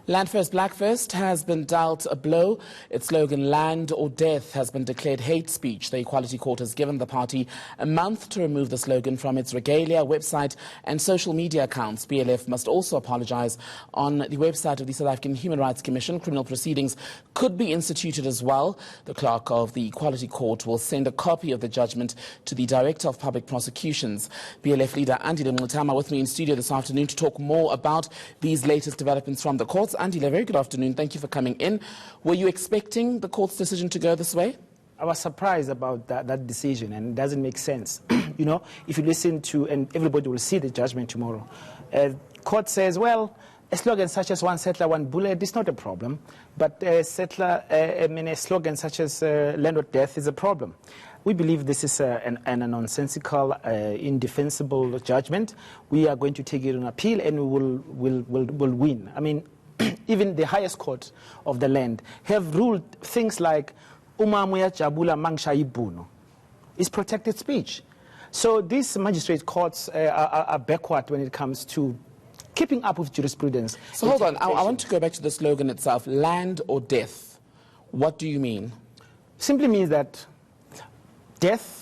Land First Black First has been dealt a blow. Its slogan, Land or Death, has been declared hate speech. The Equality Court has given the party a month to remove the slogan from its regalia, website and social media accounts. BLF must also apologise on the website of the South African Human Rights Commission. Criminal proceedings could be instituted as well. The clerk of the Equality Court will send a copy of the judgment to the Director of Public Prosecutions. BLF leader Andile Mngxitama with me in studio this afternoon to talk more about these latest developments from the courts. Andile, very good afternoon. Thank you for coming in. Were you expecting the court's decision to go this way? I was surprised about that decision, and it doesn't make sense. You know, if you listen to, and everybody will see the judgment tomorrow, court says, well, a slogan such as one settler, one bullet is not a problem, but a slogan such as land or death is a problem. We believe this is a nonsensical, indefensible judgment. We are going to take it on appeal, and we will win. I mean, even the highest court of the land have ruled things like umamuya jabula mangshayibuno is protected speech. So these magistrate courts are backward when it comes to keeping up with jurisprudence. So hold on, I want to go back to the slogan itself, land or death. What do you mean? Simply means that death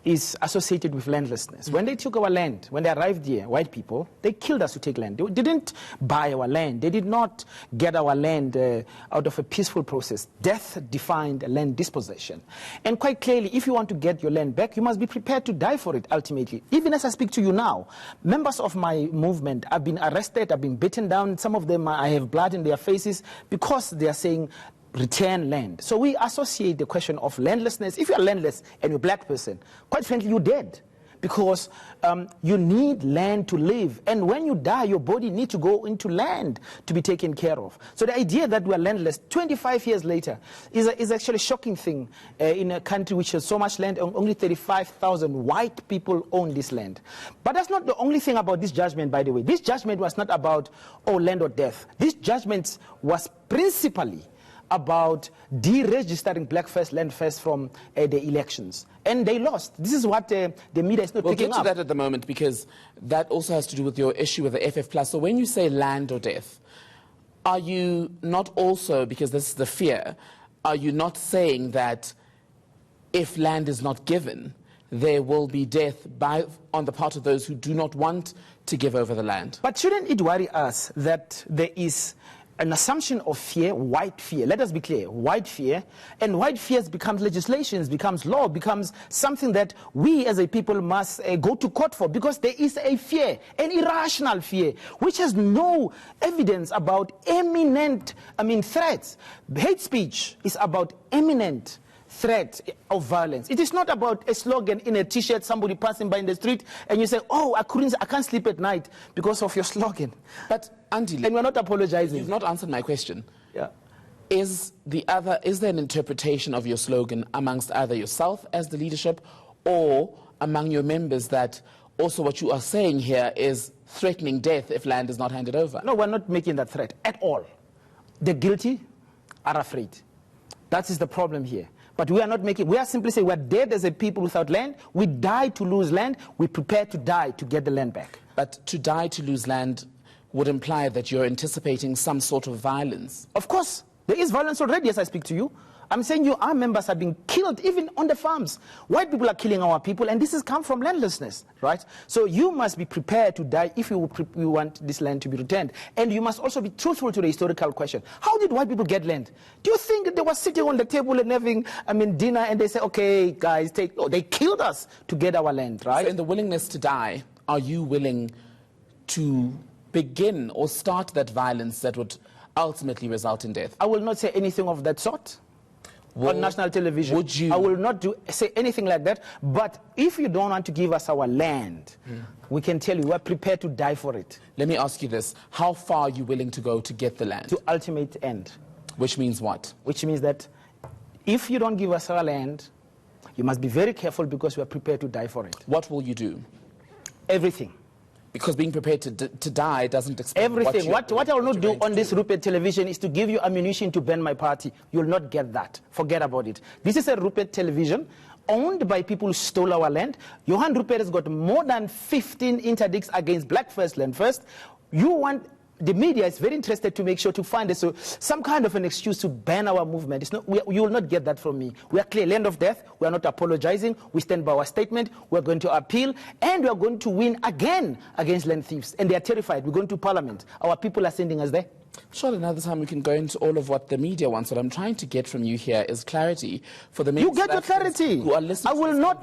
is associated with landlessness. When they took our land, when they arrived here, white people, they killed us to take land. They didn't buy our land. They did not get our land out of a peaceful process. Death defined land dispossession. And quite clearly, if you want to get your land back, you must be prepared to die for it ultimately. Even as I speak to you now, members of my movement have been arrested, have been beaten down. Some of them, I have blood in their faces because they are saying, return land. So we associate the question of landlessness. If you're landless and you're a black person, quite frankly, you're dead. Because you need land to live. And when you die, your body needs to go into land to be taken care of. So the idea that we are landless 25 years later is actually a shocking thing in a country which has so much land, and only 35,000 white people own this land. But that's not the only thing about this judgment, by the way. This judgment was not about, oh, land or death. This judgment was principally about deregistering Black First, Land First from the elections. And they lost. This is what the media is not picking up. We'll get to that at the moment, because that also has to do with your issue with the FF+. So when you say land or death, are you not also, because this is the fear, are you not saying that if land is not given, there will be death on the part of those who do not want to give over the land? But shouldn't it worry us that there is an assumption of fear, white fear? Let us be clear, white fear. And white fears becomes legislation, becomes law, becomes something that we as a people must go to court for, because there is a fear, an irrational fear, which has no evidence about imminent, threats. Hate speech is about imminent threat of violence. It is not about a slogan in a t-shirt, somebody passing by in the street, and you say, oh, I can't sleep at night because of your slogan. But Andile, and we're not apologizing. You've not answered my question. Yeah. Is there an interpretation of your slogan amongst either yourself as the leadership or among your members that also what you are saying here is threatening death if land is not handed over? No, we're not making that threat at all. The guilty are afraid. That is the problem here. But we are not making, we are simply saying we're dead as a people without land. We die to lose land. We prepare to die to get the land back. But to die to lose land would imply that you're anticipating some sort of violence. Of course. There is violence already as I speak to you. I'm saying our members are being killed even on the farms. White people are killing our people, and this has come from landlessness, right? So you must be prepared to die if you want this land to be returned. And you must also be truthful to the historical question. How did white people get land? Do you think that they were sitting on the table and having dinner and they say, okay, guys, they killed us to get our land, right? So in the willingness to die, are you willing to begin or start that violence that would ultimately result in death? I will not say anything of that sort. On national television. Would you? I will not say anything like that. But if you don't want to give us our land, we can tell you we're prepared to die for it. Let me ask you this. How far are you willing to go to get the land? To ultimate end. Which means what? Which means that if you don't give us our land, you must be very careful, because we are prepared to die for it. What will you do? Everything. Because being prepared to die doesn't explain everything. What I will not do on this Rupert television is to give you ammunition to burn my party. You will not get that. Forget about it. This is a Rupert television owned by people who stole our land. Johan Rupert has got more than 15 interdicts against Black First, Land First. You want the media is very interested to make sure to find some kind of an excuse to ban our movement. It's not, you will not get that from me. We are clear, land of death. We are not apologizing. We stand by our statement. We are going to appeal, and we are going to win again against land thieves. And they are terrified. We're going to Parliament. Our people are sending us there. Sure, another time we can go into all of what the media wants. What I'm trying to get from you here is clarity for the media. You get your clarity. Who are listening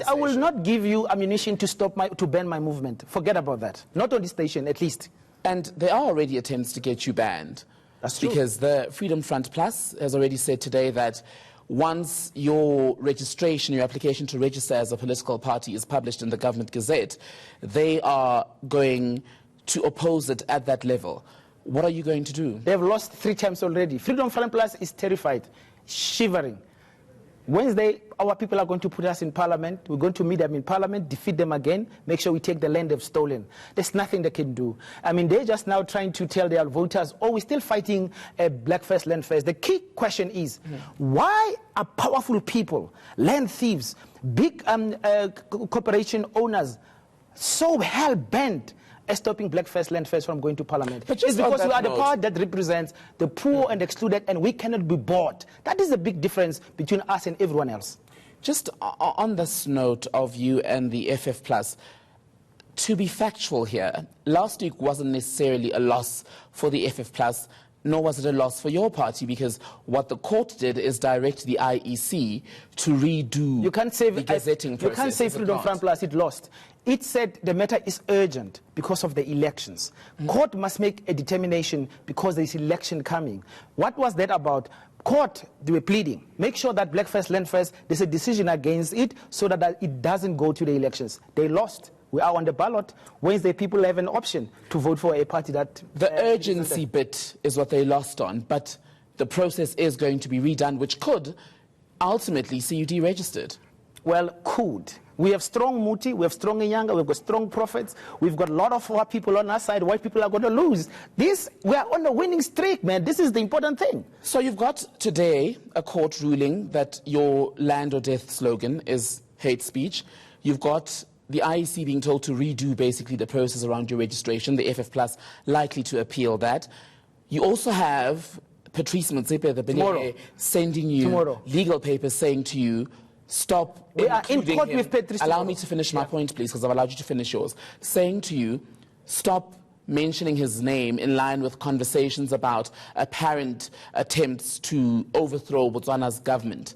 I will not give you ammunition to ban my movement. Forget about that. Not on this station, at least. And there are already attempts to get you banned. That's true. Because the Freedom Front Plus has already said today that once your registration, your application to register as a political party is published in the Government Gazette, they are going to oppose it at that level. What are you going to do? They've lost 3 times already. Freedom Front Plus is terrified, shivering. Wednesday, our people are going to put us in Parliament. We're going to meet them in Parliament, defeat them again, make sure we take the land they've stolen. There's nothing they can do. I mean, they're just now trying to tell their voters, oh, we're still fighting black first, land first. The key question is, why are powerful people, land thieves, big corporation owners so hell-bent stopping black first, land first from going to Parliament? But it's because we are the power that represents the poor and excluded, and we cannot be bought. That is the big difference between us and everyone else. Just on this note of you and the FF Plus, to be factual here, last week wasn't necessarily a loss for the FF Plus, nor was it a loss for your party, because what the court did is direct the IEC to redo the gazetting process. You can't say Freedom Front Plus it lost. It said the matter is urgent because of the elections. Court must make a determination because there is election coming. What was that about? Court, they were pleading. Make sure that black first, land first, there's a decision against it so that it doesn't go to the elections. They lost. We are on the ballot. Wednesday, people have an option to vote for a party that... The urgency bit is what they lost on, but the process is going to be redone, which could ultimately see you deregistered. Well, could. We have strong Muti, we have strong Inyanga, we've got strong prophets, we've got a lot of our people on our side. White people are going to lose. We are on a winning streak, man. This is the important thing. So you've got today a court ruling that your land or death slogan is hate speech. You've got the IEC being told to redo basically the process around your registration, the FF Plus likely to appeal that. You also have Patrice Motsepe, the billionaire, sending you legal papers saying to you, stop. We are in court with Patrice. Allow me to finish my point, please, because I've allowed you to finish yours. Saying to you, stop mentioning his name in line with conversations about apparent attempts to overthrow Botswana's government.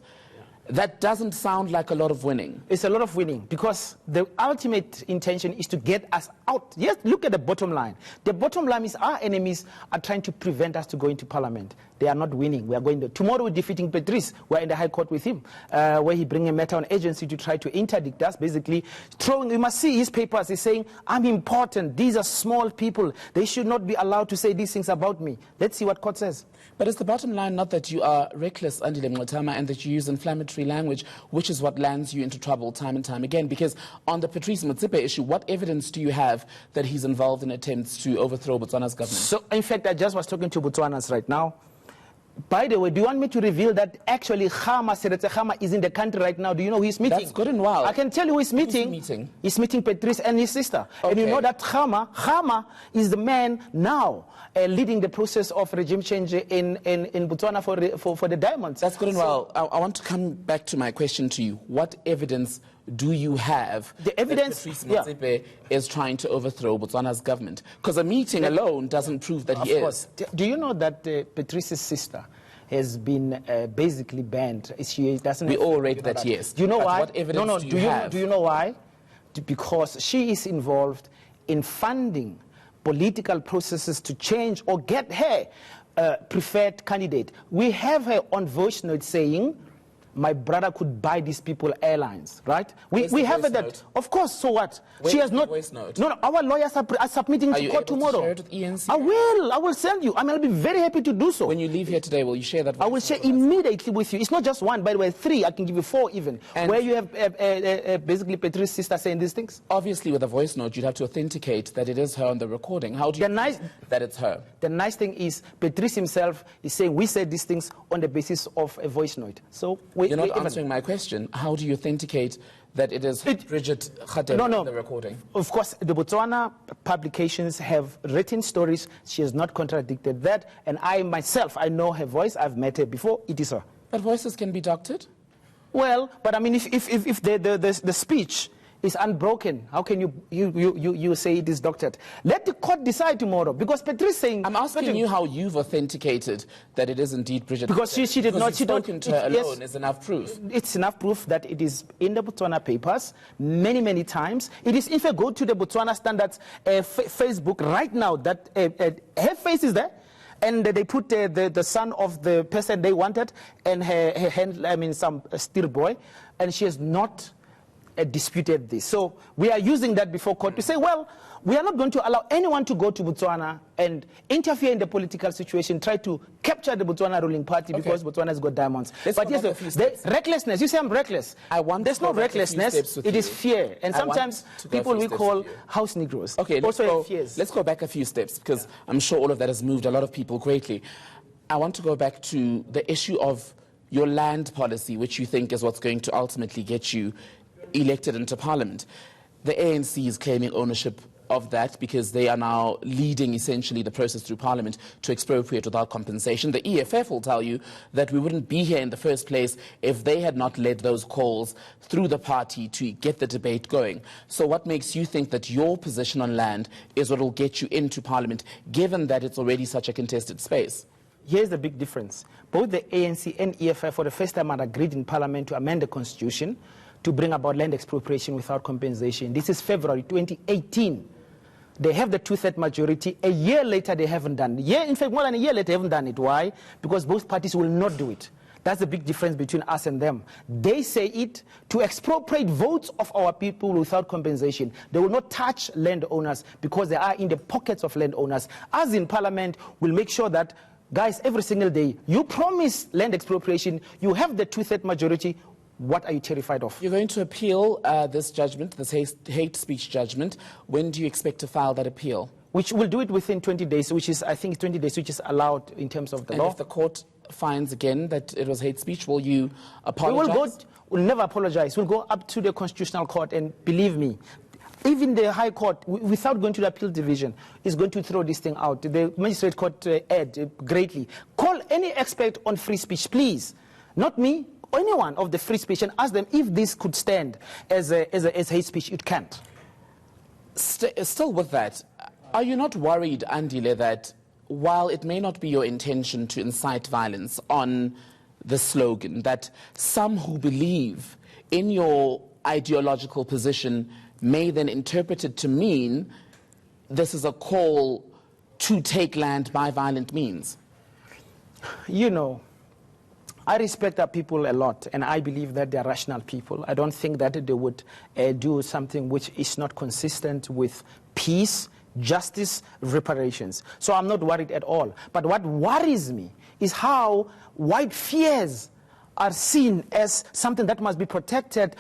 That doesn't sound like a lot of winning. It's a lot of winning because the ultimate intention is to get us out. Yes, look at the bottom line. The bottom line is our enemies are trying to prevent us to go into Parliament. They are not winning. We are going to... Tomorrow we're defeating Patrice. We're in the High Court with him, where he bring a matter on agency to try to interdict us, basically throwing... You must see his papers. He's saying, I'm important. These are small people. They should not be allowed to say these things about me. Let's see what court says. But is the bottom line not that you are reckless, Andile Mngxitama, and that you use inflammatory language, which is what lands you into trouble time and time again? Because on the Patrice Motsepe issue, what evidence do you have that he's involved in attempts to overthrow Botswana's government? So, in fact, I just was talking to Botswanas right now. By the way, do you want me to reveal that actually Seretse Khama is in the country right now? Do you know who he's meeting? That's good and well. I can tell you who he's meeting. He's meeting Patrice and his sister. Okay. And you know that Khama is the man now leading the process of regime change in Botswana for the diamonds. That's good and well. I want to come back to my question to you. What evidence do you have the evidence that Patrice Motsepe is trying to overthrow Botswana's government? Because a meeting alone doesn't prove that he is. Of course. Do you know that Patrice's sister has been basically banned? She doesn't. We all read that, yes. Do you know why? What evidence do you have? Do you know why? Because she is involved in funding political processes to change or get her preferred candidate. We have her on voice note saying, my brother could buy these people airlines, right? We have that. Of course, so what? She has not. No, our lawyers are submitting to court tomorrow. Share it with ENC? I will send you. I mean, I'll be very happy to do so. When you leave here today, will you share that? I will share immediately with you. It's not just one, by the way, 3. I can give you 4 even. And where you have basically Patrice's sister saying these things. Obviously, with a voice note, you'd have to authenticate that it is her on the recording. How do you know that it's her? The nice thing is, Patrice himself is saying we said these things on the basis of a voice note. So you're not answering my question. How do you authenticate that it is Bridget Khatebe, the recording? Of course, the Botswana publications have written stories. She has not contradicted that. And I myself, I know her voice. I've met her before. It is her. But voices can be doctored? Well, but I mean, if the speech is unbroken, how can you say it is doctored? Let the court decide tomorrow, because Patrice saying... I'm asking you how you've authenticated that it is indeed Bridget. Because she did not... She spoken to her alone is enough proof. It's enough proof that it is in the Botswana papers many, many times. It is, if I go to the Botswana Standards Facebook right now, that her face is there. And they put the son of the person they wanted and her hand, I mean, some still boy, and she has not disputed this. So we are using that before court to say, well, we are not going to allow anyone to go to Botswana and interfere in the political situation, try to capture the Botswana ruling party because Botswana has got diamonds. But yes, the recklessness, you say I'm reckless. There's no recklessness, it is fear. And sometimes people we call house Negroes. Okay, fears. Let's go back a few steps, because I'm sure all of that has moved a lot of people greatly. I want to go back to the issue of your land policy, which you think is what's going to ultimately get you elected into parliament. The ANC is claiming ownership of that because they are now leading essentially the process through parliament to expropriate without compensation. The EFF will tell you that we wouldn't be here in the first place if they had not led those calls through the party to get the debate going. So what makes you think that your position on land is what will get you into parliament, given that it's already such a contested space? Here's the big difference. Both the ANC and EFF for the first time had agreed in parliament to amend the constitution to bring about land expropriation without compensation. This is February 2018. They have the two-thirds majority. A year later, they haven't done it. In fact, more than a year later, they haven't done it. Why? Because both parties will not do it. That's the big difference between us and them. They say it to expropriate votes of our people without compensation. They will not touch landowners because they are in the pockets of landowners. Us in parliament will make sure that, guys, every single day, you promise land expropriation, you have the two-thirds majority. What are you terrified of? You're going to appeal this judgment, this hate speech judgment. When do you expect to file that appeal? Which we'll do it within 20 days, which is, I think, 20 days, which is allowed in terms of the law. And if the court finds again that it was hate speech, will you apologize? We'll never apologize. We'll go up to the Constitutional Court, and believe me, even the High Court, without going to the Appeal Division, is going to throw this thing out. The Magistrate Court erred greatly. Call any expert on free speech, please. Not me. Anyone of the free speech, and ask them if this could stand as hate speech. It can't. Still with that, are you not worried, Andile, that while it may not be your intention to incite violence on the slogan, that some who believe in your ideological position may then interpret it to mean this is a call to take land by violent means? You know, I respect our people a lot, and I believe that they are rational people. I don't think that they would do something which is not consistent with peace, justice, reparations. So I'm not worried at all. But what worries me is how white fears are seen as something that must be protected.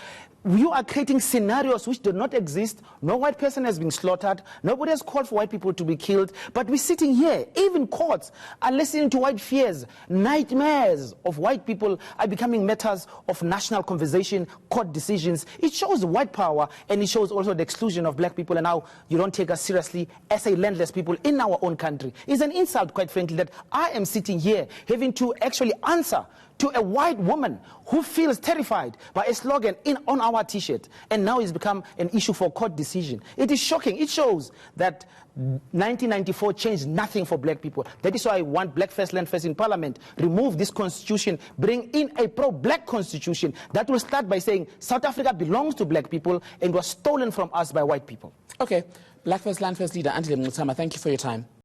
You are creating scenarios which do not exist. No white person has been slaughtered. Nobody has called for white people to be killed. But we're sitting here, even courts are listening to white fears. Nightmares of white people are becoming matters of national conversation, court decisions. It shows white power, and it shows also the exclusion of black people and how you don't take us seriously as a landless people in our own country. It's an insult, quite frankly, that I am sitting here having to actually answer to a white woman who feels terrified by a slogan on our T-shirt, and now it's become an issue for court decision. It is shocking. It shows that 1994 changed nothing for black people. That is why I want Black First, Land First in Parliament. Remove this constitution, bring in a pro-black constitution that will start by saying South Africa belongs to black people and was stolen from us by white people. Okay. Black First, Land First leader Andile Mngxitama, thank you for your time.